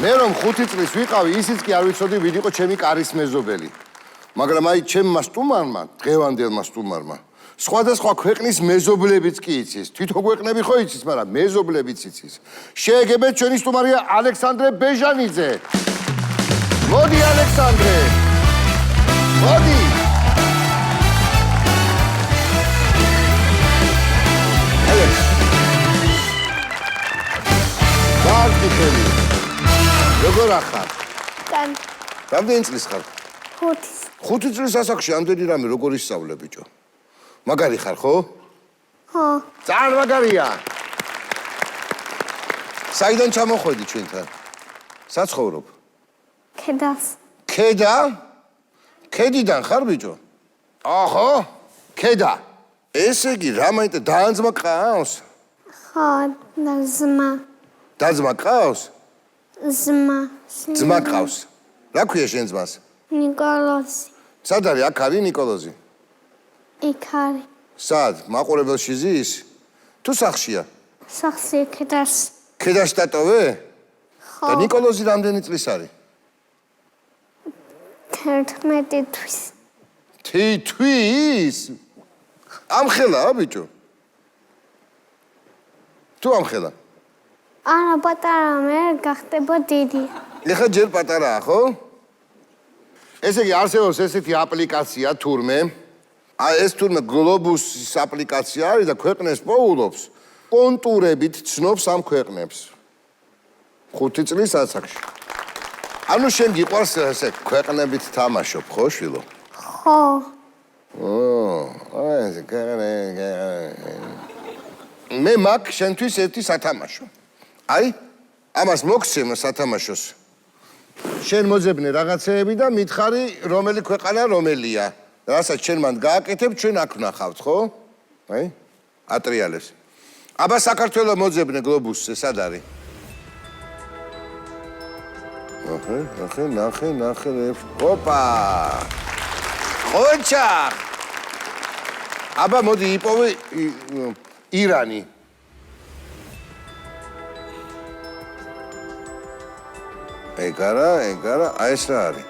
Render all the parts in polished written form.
მე რომ 5 წლის ვიყავი, ისიც კი არ ვიცოდი ვინ იყო ჩემი კარის მეზობელი. მაგრამ აი ჩემმა სტუმარმა, დღევანდელმა სტუმარმა, სხვადასხვა ქვეყნის მეზობლებიც კი იცის. თვითონ ქვეყნები ხო იცის, მაგრამ მეზობლებიც იცის. შეეგებეთ ჩვენი სტუმარია ალექსანდრე ბეჟანიძე. მოდი ალექსანდრე. მოდი. ალექს. ვარდიხელი. როგორ ახარ? კან. რამდენი წლის ხარ? 5. 5 წლის ასაკში ამდენი რამე როგორ ისწავლე ბიჭო? მაგარი ხარ ხო? ხო. ძალიან მაგარია. საიდან ჩამოხვედი ჩვენთან? საცხოვრობ? ქედას. ქედა? ქედიდან ხარ ბიჭო? აჰა, ქედა. ესე იგი რა მაინდა დაანძმა ყავს? ხო, და ზმა. დაძმა ყავს? ზმა. ძმა ყავს. რა ქვია შენ ძმას? ნიკოლოზი. სად არის აქ არის ნიკოლოზი? იქ არის. სად? მაყურებელში ზის? თუ სახლშია? სახლში ქედას. ქედაში დატოვე? ხო. და ნიკოლოზი რამდენი წლის არის? 11 თვის. თვის? ამხელაა ბიჭო? თუ ამხელა? არა, პატარა მე გახდება დიდი. ეხლა ჯერ პატარაა, ხო? ესე იგი არსებობს ესეთი აპლიკაცია თურმე. აი ეს თურმე გლობუსის აპლიკაცია არის და ქვეყნებს პოულობს. კონტურებით ცნობს ამ ქვეყნებს. 5 წლის ასაკში. ანუ შენ გიყვარს ესე ქვეყნებით თამაშობ, ხო შვილო? ხო. მე მაგ შენთვის ერთი სათამაშო. აი, ამას მოგცემ სათამაშოს. შენ მოძებნე რაღაცეები და მითხარი, რომელი ქვეყანა რომელია. რასაც შენ მან გააკეთებ, ჩვენ აქ ვნახავთ, ხო? აი, ატრიალებს. აბა საქართველოს მოძებნე გლობუსზე, სად არის? ნახე. ოპა! ხოჩა! აბა მოდი იპოვე ირანი. ეგარა, აი ეს რა არის?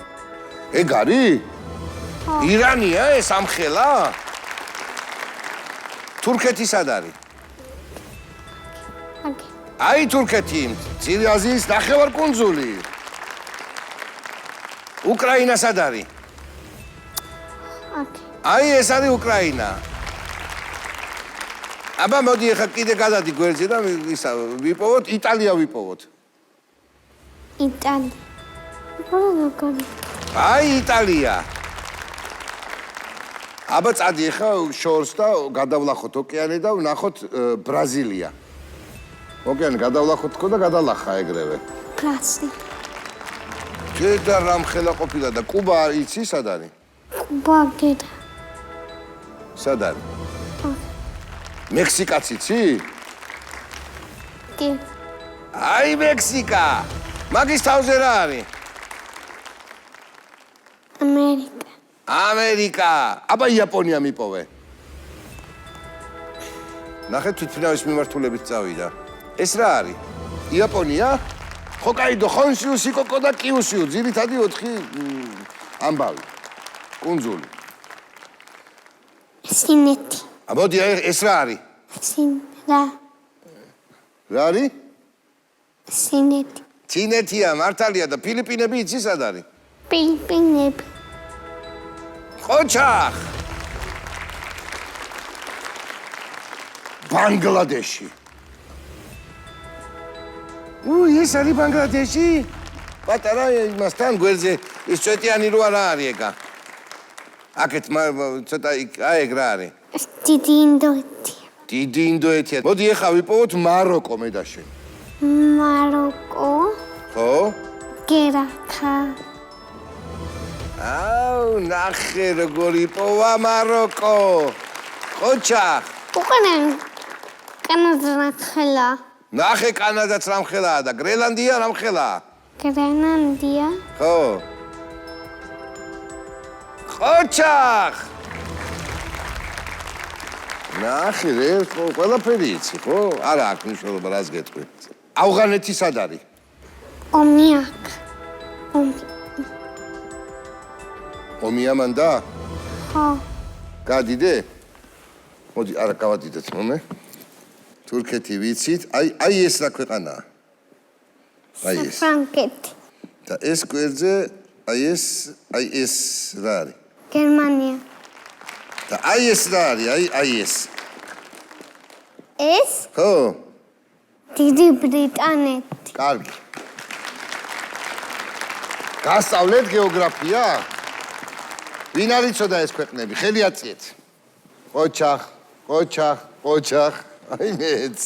ეგ არის? ირანია ეს ამხელა? თურქეთი სად არის? აკი. აი თურქეთი, მცირე აზიის ნახევარკუნძული. უკრაინა სად არის? აკი. აი ეს არის უკრაინა. აბა მოდი ახლა კიდე გადადი გვერდზე და ისა ვიპოვოთ, იტალია ვიპოვოთ. იტალია. აი იტალია. აბა წადი ახლა შორს და გადავლახოთ ოკეანე და ვნახოთ ბრაზილია. ოკეანე გადავლახოთ თქო და გადალახა ეგრევე. ბრაზილია. და რამხელა ყოფილა და კუბა იცი სად არის? კუბა გედა. სად არის? მექსიკაც იცი? კი. აი მექსიკა. მაგის თავზე რა არის? ამერიკა. ამერიკა. აბა იაპონია მიპოვე. ნახე თვითმფრინავის მიმართულებით წავიდა. ეს რა არის? იაპონია? ჰოკაიდო, ხონშიუ, სიკოკო და კიუსიუ, ძირითადი 4 ამბავი. კუნძული. სინეთი. მოდი ეს რა არის? რა? რა არის? სინეთი. ჩინეთია, მართალია და ფილიპინები იცი სად არის? ფილიპინები. ყოჩახ. ბანგლადეში. ეს არის ბანგლადეში? პატარა იმასთან გვერდზე ის წვეტიანი რო არა არის ეგა. აქეთ ცოტა აი ეგ რა არის? დიდი ინდოეთია. დიდი ინდოეთია. მოდი ახლა ვიპოვოთ მაროკო მე და შენ. მაროკო. ხო? გერახა. აუ, ნახე როგორ იპოვა მაროკო. ყოჩახ. უკანა კანადა ხელა. ნახე კანადაც რამხელაა და გრენლანდია რამხელაა? გრენლანდია. ხო. ყოჩახ. ნახე, ყველაფერი იცი, ხო? არა, აქ მნიშვნელობა რას გეტყვი. ავღანეთი სად არის? ომიაკ. ომია მანდა? ხო. გადიდე? მოდი, არა გავადიდეთ მომე. თურქეთი ვიცით? აი ეს რა ქვეყანაა? აი ეს. ფრანგეთი. და ეს გვერდზე აი ეს რა არის? გერმანია. და აი ეს რა არის? აი ეს. ეს ხო? დიდი ბრიტანეთი. კარგი. გასწავლეთ გეოგრაფია? ვინ არ იცოდა ეს ქვეყნები? ხელი აწიეთ. ყოჩახ. აი მეც.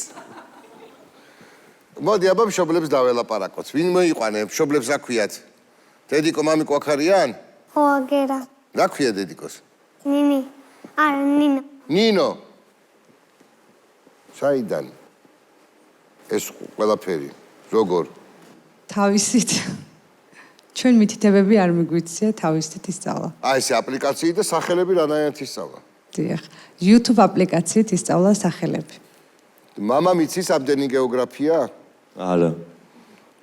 მოდი აბა მშობლებს დაველაპარაკოთ. ვინ მოიყვანე? მშობლებს რა ქვიათ? დედიკო, მამიკო აქ არიან? ხო, აგერა. რა ქვია დედიკოს? ნინი. არა, ნინო. ნინო. საიდან? ეს ყველაფერი. როგორ? თავისით. ჩვენ მითითებები არ მიგვიცია თავისით ისწავლა. აი ეს აპლიკაციი და სახელები რანაირად ისწავლა? დიახ. YouTube აპლიკაციით ისწავლა სახელები. მამამ იცის ამდენი გეოგრაფია? არა.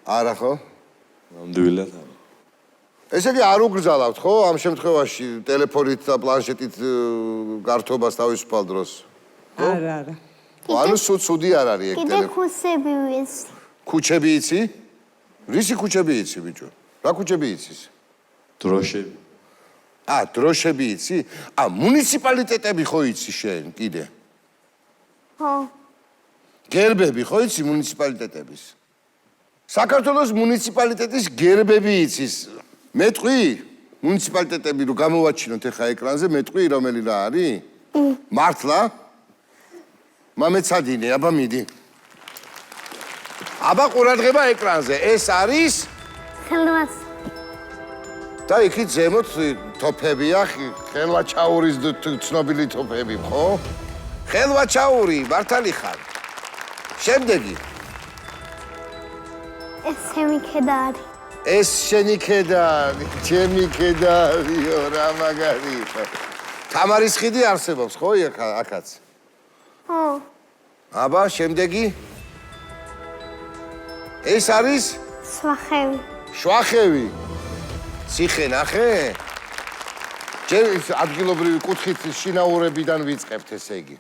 არა ხო? ნამდვილად არა. ესე იგი არ უგრძალავთ ხო ამ შემთხვევაში ტელეფონით და პლანშეტით გართობას თავისუფალ დროს? არა. ანუ სუდი არ არის ეგ კიდე ხუსები ვიცი. ქუჩები იცი? რისი ქუჩები იცი ბიჭო? რა ქუჩები იცის? დროშები. დროშები იცი? მუნიციპალიტეტები ხო იცი შენ კიდე? ხო. გერბები ხო იცი მუნიციპალიტეტების? საქართველოს მუნიციპალიტეტის გერბები იცის? მეტყვი? მუნიციპალიტეტები რო გამოვაჩინოთ ახლა ეკრანზე, მეტყვი რომელი რა არის? მართლა? მამეცადინე, აბა მიდი. აბა ყურადღება ეკრანზე. ეს არის ხელვას. და იქით ზემოთ თოფებია, ხელვაჩაურის ცნობილი თოფები, ხო? ხელვაჩაური, მართალი ხარ. შემდეგი. ეს ჩემი ქედარი. ეს შენი ქედარი, ჩემი ქედარიო, რა მაგარი ხარ. თამარის ხიდი არსებობს, ხო, აქაც? ხო. აბა, შემდეგი. ეს არის სვახევი. შვახევი. ციხე ნახე? ჯერ ადგილობრივი კუთხით შინაურებიდან ვიწყებთ, ესე იგი.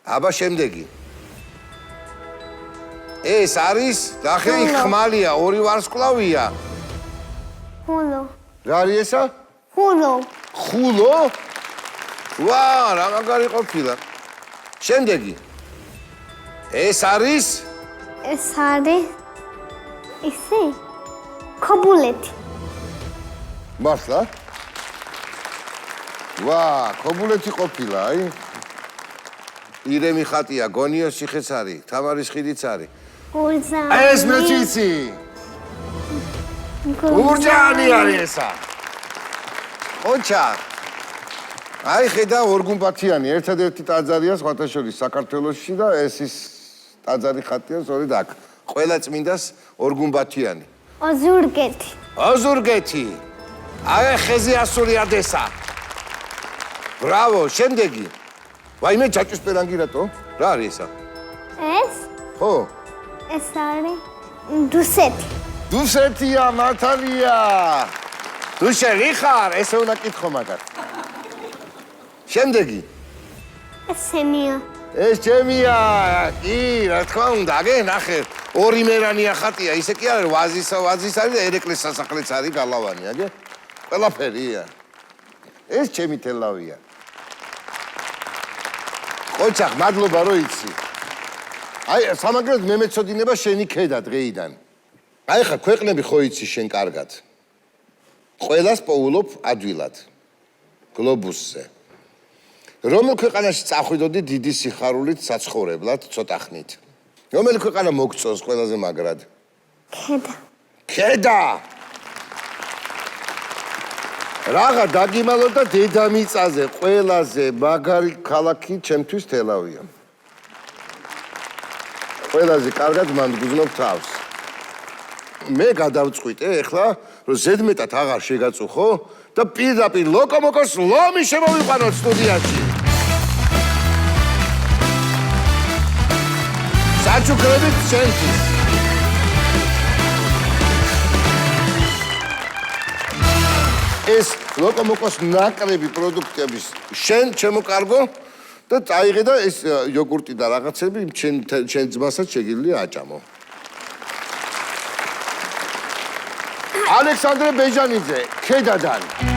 აბა, შემდეგი. ეს არის, ნახე, იქ ხმალია, ორი ვარსკვლავია. ხულო. რა არის ესა? ხულო. ხულო? ვა, რა მაგარი ყოფილა. შემდეგი. ეს არის? ეს არის ისი? ქობულეთი. მართლა? ვა, ქობულეთი ყოფილა, აი. ირემი ხატია, გონიოს ციხეც არის, თამარის ხიდიც არის. გურჯაანი. ეს მეც ვიცი. გურჯაანი არის ესა. ოჩა. აი ხედა ორგუმბათიანი, ერთადერთი ტაძარია სხვათა შორის საქართველოში და ეს ის ტაძარი ხატია სწორედ აქ. ყველა წმინდას ორგუმბათიანი. ოზურგეთი. ოზურგეთი. აი ხეზი ასური ადესა. ბრავო, შემდეგი. ვაიმე ჯაჭვისპირანგი რატო? რა არის ესა? ეს? ხო. ეს არის დუსეთი. დუსეთია, მართალია. დუშელი ხარ, ესე უნდა კითხო მაგარ. შემდეგი. ესენია. ეს ჩემია. კი, რა თქმა უნდა, აგე ნახე. ორი მერანია ხატია, ისე კი არის, ვაზის არის და ერეკლეს სასახლეც არის გალავანი, აგე? ყველაფერია. ეს ჩემი თელავია. ყოჩახ, მადლობა რომ იცი. აი, სამაგრად მე მეწოდინება შენი ქედა დღეიდან. აი ხა ქვეყნები ხო იცი შენ კარგად. ყველას პოულობ ადვილად. გლობუსზე. რომელ ქვეყანაში წახვიდოდი დიდი სიხარულით საცხოვრებლად ცოტა ხნით? რომელი ქვეყანა მოგწონს ყველაზე მაგრად? ქედა. ქედა! რაღა დაგიმალო და დედამიწაზე ყველაზე მაგარი ქალაქი ჩემთვის თელავია. ყველაზე კარგად მანდგუზნობ თავს. მე გადავწყვიტე ეხლა, რომ ზედმეტად აღარ შეგაწუხო და პირდაპირ ლოკომოკოს ლომი შემოვიყვანოთ სტუდიაში. საჩუქრებით შენთვის. ეს ლოკომოკოს ნაკრები პროდუქტების შენ ჩემო კარგო და წაიღე და ეს იოგურტი და რაღაცები შენ ძმასაც შეგიძლია აჭამო. ალექსანდრე ბეჟანიძე, ქედადან.